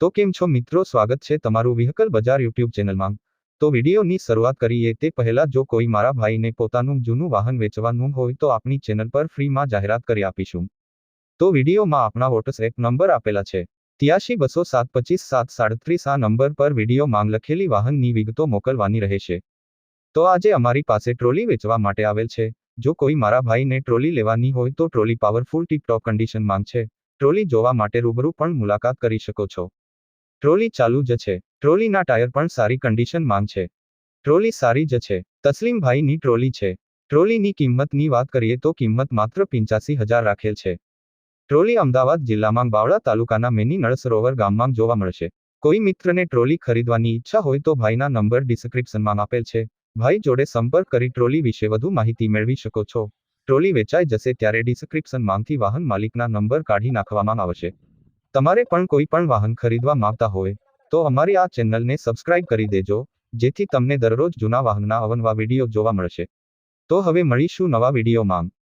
તો કેમ છો મિત્રો, સ્વાગત છે તમારું વ્હીકલ બજાર યુટ્યુબ ચેનલમાં। તો વિડીયોની શરૂઆત કરીએ તે પહેલા જો કોઈ મારા ભાઈને પોતાનું જૂનું વાહન વેચવાનું હોય તો આપણી ચેનલ પર ફ્રીમાં જાહેરાત કરી આપીશું। તો વિડીયોમાં આપણા વોટ્સએપ નંબર આપેલા છે 8320725737 આ નંબર પર વિડીયો માંગ લખેલી વાહનની વિગતો મોકલવાની રહેશે। તો આજે અમારી પાસે ટ્રોલી વેચવા માટે આવેલ છે। જો કોઈ મારા ભાઈને ટ્રોલી લેવાની હોય તો ટ્રોલી પાવરફુલ ટીપ-ટોપ કન્ડિશનમાં છે। ટ્રોલી જોવા માટે રૂબરૂ પણ મુલાકાત કરી શકો છો। ટ્રોલી ચાલુ જ છે। ટ્રોલીના ટાયર પણ સારી કન્ડિશનમાં છે। ટ્રોલી સારી જ છે। તસ્લીમભાઈની ટ્રોલી છે। ટ્રોલીની કિંમતની વાત કરીએ તો કિંમત માત્ર 85,000 રાખેલ છે। ટ્રોલી અમદાવાદ જિલ્લામાં બાવળા તાલુકાના મેની નળ સરોવર ગામમાં જોવા મળશે। કોઈ મિત્રને ટ્રોલી ખરીદવાની ઈચ્છા હોય તો ભાઈના નંબર ડિસ્ક્રિપ્શનમાં આપેલ છે। ભાઈ જોડે સંપર્ક કરી ટ્રોલી વિશે વધુ માહિતી મેળવી શકો છો। ટ્રોલી વેચાઈ જશે ત્યારે ડિસ્ક્રિપ્શનમાંથી વાહન માલિકના નંબર કાઢી નાખવામાં આવશે। તમારે પણ કોઈ પણ વાહન ખરીદવા માંગતા હોય તો અમારી આ ચેનલને સબસ્ક્રાઇબ કરી દેજો, જેથી તમને દરરોજ જૂના વાહનના અવનવા વિડીયો જોવા મળશે। તો હવે મળીશું નવા વિડીયોમાં।